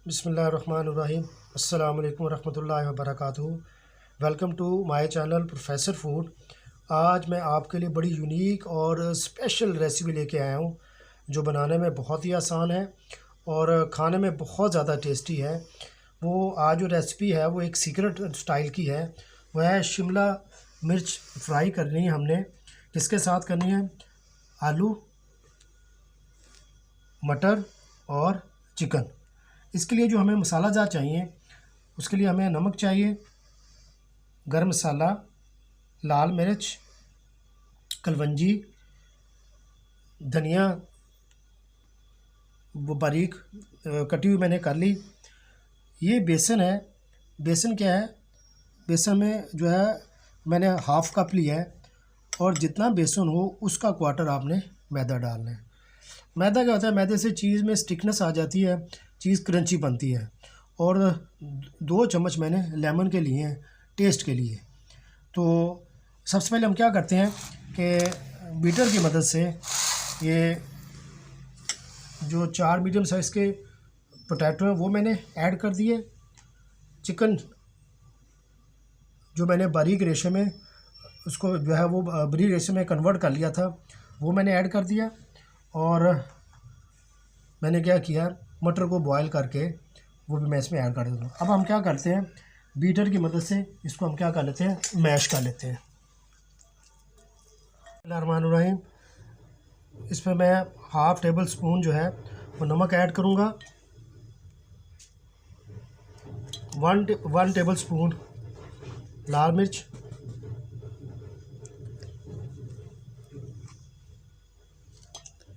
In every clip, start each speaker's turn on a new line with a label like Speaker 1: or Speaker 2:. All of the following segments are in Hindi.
Speaker 1: बिस्मिल्लाहिर्रहमानिर्रहीम। अस्सलाम वालेकुम रहमतुल्लाहि व बरकातुहू। Welcome to my channel Professor Food. आज मैं आपके लिए बड़ी यूनिक और स्पेशल रेसिपी लेके आया हूँ जो बनाने में बहुत ही आसान है और खाने में बहुत ज़्यादा टेस्टी है। वो आज जो रेसिपी है वो एक सीक्रेट स्टाइल की है। वह है शिमला मिर्च फ्राई करनी है हमने। किसके साथ करनी है? आलू, मटर और चिकन। इसके लिए जो हमें मसाला जार चाहिए, उसके लिए हमें नमक चाहिए, गरम मसाला, लाल मिर्च, कलवंजी, धनिया वो बारीक कटी हुई मैंने कर ली। ये बेसन है। बेसन क्या है? बेसन में जो है मैंने हाफ़ कप लिया है और जितना बेसन हो उसका क्वार्टर आपने मैदा डालना है। मैदा क्या होता है? मैदे से चीज़ में स्टिकनेस आ जाती है, चीज़ क्रंची बनती है। और 2 चम्मच मैंने लेमन के लिए हैं टेस्ट के लिए। तो सबसे पहले हम क्या करते हैं कि बीटर की मदद से ये जो 4 मीडियम साइज़ के पोटैटो हैं वो मैंने ऐड कर दिए। चिकन जो मैंने बारीक रेशे में उसको जो है वो बारीक रेशे में कन्वर्ट कर लिया था वो मैंने ऐड कर दिया। और मैंने क्या किया, मटर को बॉयल करके वो भी मैं इसमें ऐड कर देता हूँ। अब हम क्या करते हैं, बीटर की मदद से इसको हम क्या कर लेते हैं, मैश कर लेते हैं। बिस्मिल्लाहिर्रहमानिर्रहीम। इसमें मैं हाफ़ टेबल स्पून जो है वो नमक ऐड करूँगा, 1 टेबल स्पून लाल मिर्च,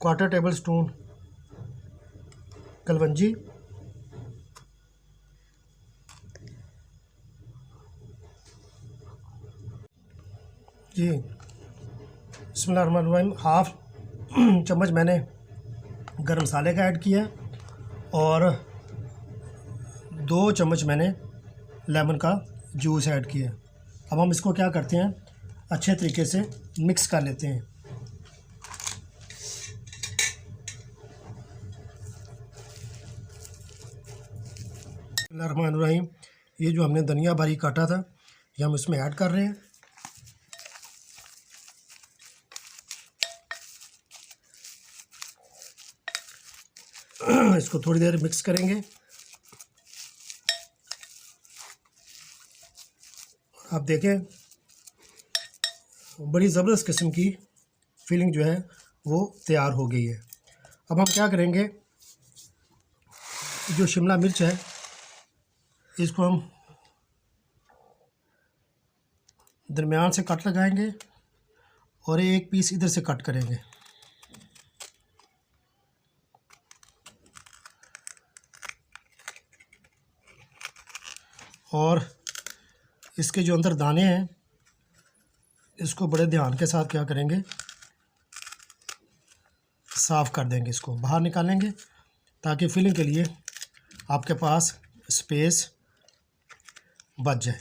Speaker 1: 1/4 टेबल स्पून कलवंजी, जी बिस्मिल्लाहिर्रहमानिर्रहीम, हाफ़ चम्मच मैंने गरम मसाले का ऐड किया और 2 चम्मच मैंने लेमन का जूस ऐड किया। अब हम इसको क्या करते हैं, अच्छे तरीके से मिक्स कर लेते हैं। बिस्मिल्लाहिर्रहमानिर्रहीम। ये जो हमने धनिया बारीक काटा था ये हम इसमें ऐड कर रहे हैं। इसको थोड़ी देर मिक्स करेंगे। आप देखें बड़ी ज़बरदस्त किस्म की फीलिंग जो है वो तैयार हो गई है। अब हम क्या करेंगे, जो शिमला मिर्च है इसको हम दरमियान से कट लगाएंगे और एक पीस इधर से कट करेंगे। और इसके जो अंदर दाने हैं इसको बड़े ध्यान के साथ क्या करेंगे, साफ़ कर देंगे, इसको बाहर निकालेंगे ताकि फिलिंग के लिए आपके पास स्पेस बच जाए।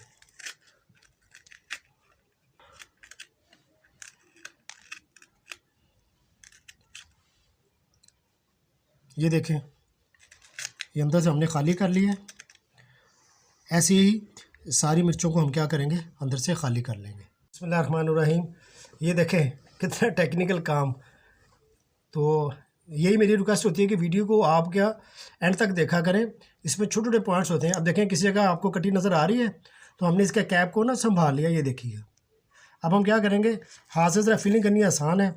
Speaker 1: ये देखें, ये अंदर से हमने खाली कर लिया है। ऐसे ही सारी मिर्चों को हम क्या करेंगे, अंदर से खाली कर लेंगे। बिस्मिल्लाहिर्रहमानिर्रहीम। ये देखें कितना टेक्निकल काम। तो यही मेरी रिक्वेस्ट होती है कि वीडियो को आप क्या एंड तक देखा करें। इसमें छोटे छोटे पॉइंट्स होते हैं। अब देखें किसी जगह आपको कटी नज़र आ रही है तो हमने इसके कैप को ना संभाल लिया, ये देखिए। अब हम क्या करेंगे, हाथ से ज़रा फिलिंग करनी आसान है।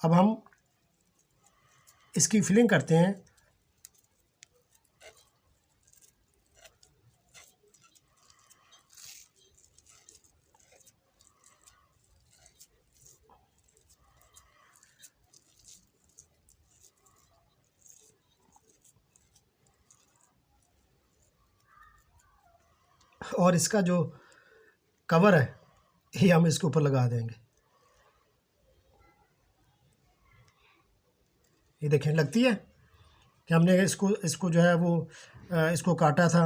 Speaker 1: अब हम इसकी फिलिंग करते हैं। और इसका जो कवर है ये हम इसके ऊपर लगा देंगे। ये देखें, लगती है कि हमने इसको जो है वो इसको काटा था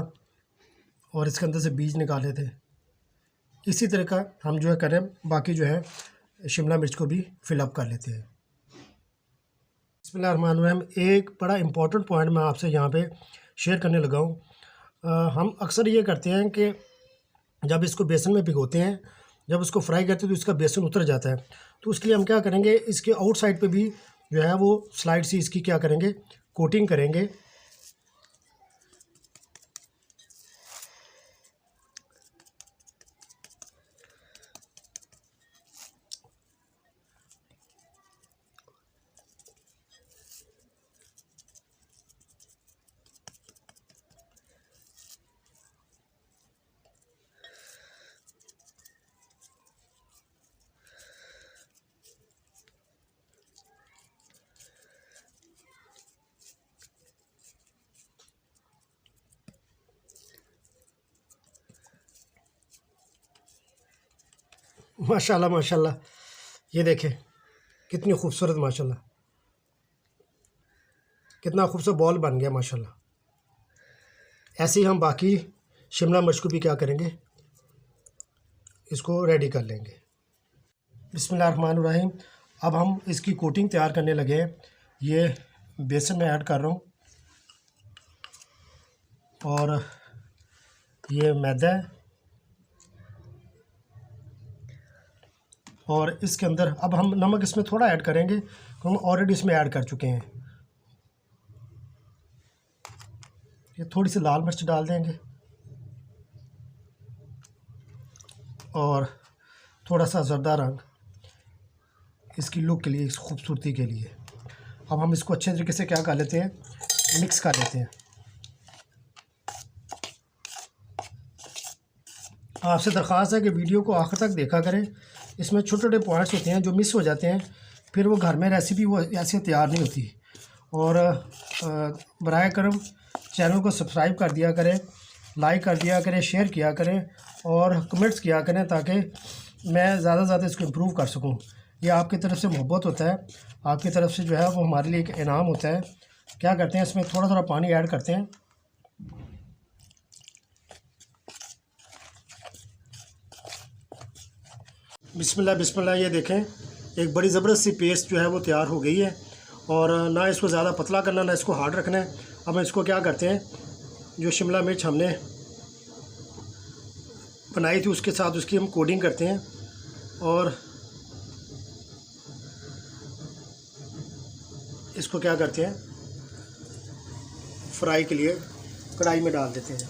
Speaker 1: और इसके अंदर से बीज निकाले थे। इसी तरह का हम जो है करें, बाकी जो है शिमला मिर्च को भी फिलअप कर लेते हैं। बिस्मिल्लाहिर्रहमानिर्रहीम। एक बड़ा इम्पोर्टेंट पॉइंट मैं आपसे यहाँ पे शेयर करने लगा हूँ। हम अक्सर ये करते हैं कि जब इसको बेसन में भिगोते हैं, जब उसको फ्राई करते हैं तो इसका बेसन उतर जाता है। तो उसके लिए हम क्या करेंगे, इसके आउटसाइड पे भी जो है वो स्लाइड सी इसकी क्या करेंगे, कोटिंग करेंगे। माशाल्लाह माशाल्लाह, ये देखें कितनी खूबसूरत, माशाल्लाह कितना खूबसूरत बॉल बन गया माशाल्लाह। ऐसे ही हम बाकी शिमला मिर्च को भी क्या करेंगे, इसको रेडी कर लेंगे। बिस्मिल्लाहिर्रहमानिर्रहीम। अब हम इसकी कोटिंग तैयार करने लगे हैं। ये बेसन में ऐड कर रहा हूँ और ये मैदा है और इसके अंदर अब हम नमक इसमें थोड़ा ऐड करेंगे, हम ऑलरेडी इसमें ऐड कर चुके हैं। ये थोड़ी सी लाल मिर्च डाल देंगे और थोड़ा सा ज़र्दा रंग इसकी लुक के लिए, इस खूबसूरती के लिए। अब हम इसको अच्छे तरीके से क्या कर लेते हैं, मिक्स कर लेते हैं। आपसे दरख्वास्त है कि वीडियो को आखिर तक देखा करें। इसमें छोटे छोटे पॉइंट्स होते हैं जो मिस हो जाते हैं, फिर वो घर में रेसिपी वो ऐसे तैयार नहीं होती। और बराए करम चैनल को सब्सक्राइब कर दिया करें, लाइक कर दिया करें, शेयर किया करें और कमेंट्स किया करें ताकि मैं ज़्यादा से ज़्यादा इसको इम्प्रूव कर सकूं। ये आपकी तरफ से मोहब्बत होता है, आपकी तरफ से जो है वो हमारे लिए एक इनाम होता है। क्या करते हैं, इसमें थोड़ा थोड़ा पानी ऐड करते हैं। बिस्मिल्लाह बिस्मिल्लाह। ये देखें एक बड़ी ज़बरदस्त सी पेस्ट जो है वो तैयार हो गई है और ना इसको ज़्यादा पतला करना, ना इसको हार्ड रखना है। अब हम इसको क्या करते हैं, जो शिमला मिर्च हमने बनाई थी उसके साथ उसकी हम कोटिंग करते हैं और इसको क्या करते हैं, फ्राई के लिए कढ़ाई में डाल देते हैं।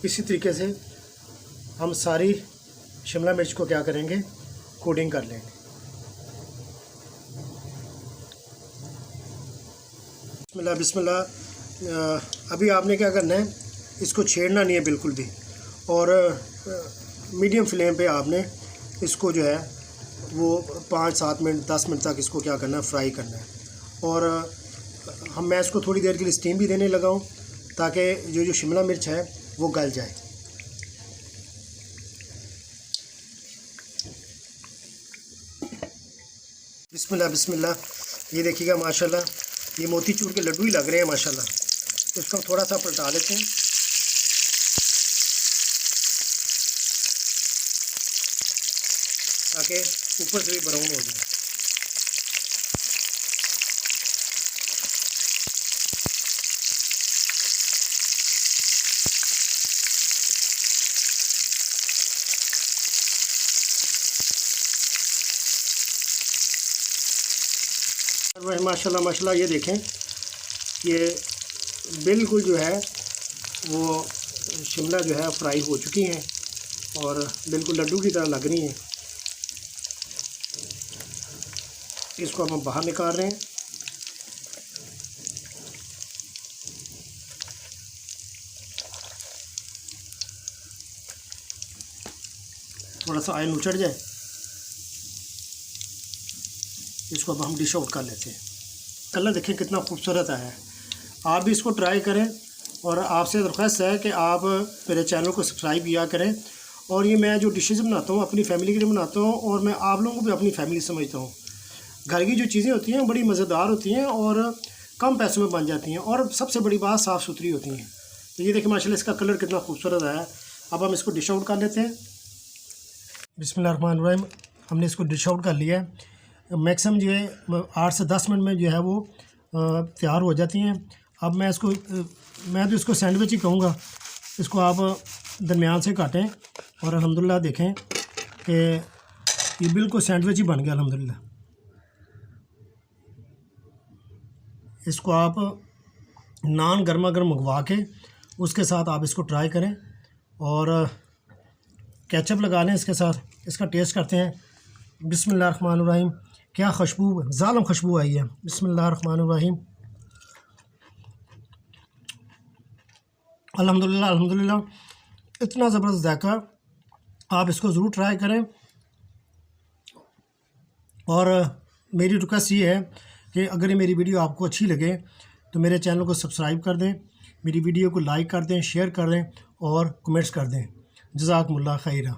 Speaker 1: इसी तरीके से हम सारी शिमला मिर्च को क्या करेंगे, कोटिंग कर लेंगे। बिस्मिल्लाह बिस्मिल्लाह। अभी आपने क्या करना है, इसको छेड़ना नहीं है बिल्कुल भी और मीडियम फ्लेम पे आपने इसको जो है वो 5-7 मिनट 10 मिनट तक इसको क्या करना है, फ्राई करना है। और मैं इसको थोड़ी देर के लिए स्टीम भी देने लगा हूँ ताकि जो शिमला मिर्च है वो गल जाए। बिस्मिल्लाह बिस्मिल्लाह। ये देखिएगा माशाल्लाह, ये मोतीचूर के लड्डू ही लग रहे हैं माशाल्लाह। तो इसको थोड़ा सा पलटा देते हैं ताकि ऊपर से भी ब्राउन हो जाए। माशाल्लाह माशाल्लाह। ये देखें ये बिल्कुल जो है वो शिमला जो है फ्राई हो चुकी हैं और बिल्कुल लड्डू की तरह लग रही हैं। इसको हम बाहर निकाल रहे हैं। थोड़ा सा ऑयल उचड़ जाए, इसको अब हम डिश आउट कर लेते हैं। कलर देखें कितना खूबसूरत आया है। आप भी इसको ट्राई करें और आपसे दरख्वास्त है कि आप मेरे चैनल को सब्सक्राइब किया करें। और ये मैं जो डिशेज़ बनाता हूँ अपनी फैमिली के लिए बनाता हूँ और मैं आप लोगों को भी अपनी फैमिली समझता हूँ। घर की जो चीज़ें होती हैं बड़ी मज़ेदार होती हैं और कम पैसों में बन जाती हैं और सबसे बड़ी बात साफ़ सुथरी होती हैं। तो ये देखिए माशाल्लाह इसका कलर कितना खूबसूरत आया है। अब हम इसको डिश आउट कर लेते हैं। बिस्मिल्लाहिर्रहमानिर्रहीम, हमने इसको डिश आउट कर लिया है। मैक्सिमम जो है 8 से 10 मिनट में जो है वो तैयार हो जाती हैं। अब मैं तो इसको सैंडविच ही कहूँगा। इसको आप दरमियान से काटें और अल्हम्दुलिल्लाह देखें कि ये बिल्कुल सैंडविच ही बन गया अल्हम्दुलिल्लाह। इसको आप नान गर्मा गर्म मंगवा के उसके साथ आप इसको ट्राई करें और केचप लगा लें इसके साथ। इसका टेस्ट करते हैं। बिस्मिल्लाहिर्रहमानिर्रहीम, क्या खुशबू, ज़ालिम खुशबू आई है। बिस्मिल्लाहिर्रहमानिर्रहीम, अल्हम्दुलिल्लाह अल्हम्दुलिल्लाह, इतना ज़बरदस्त जायका। आप इसको ज़रूर ट्राई करें और मेरी रिक्वेस्ट ये है कि अगर ये मेरी वीडियो आपको अच्छी लगे तो मेरे चैनल को सब्सक्राइब कर दें, मेरी वीडियो को लाइक कर दें, शेयर कर दें और कमेंट्स कर दें। जज़ाकुमुल्लाह खैरा।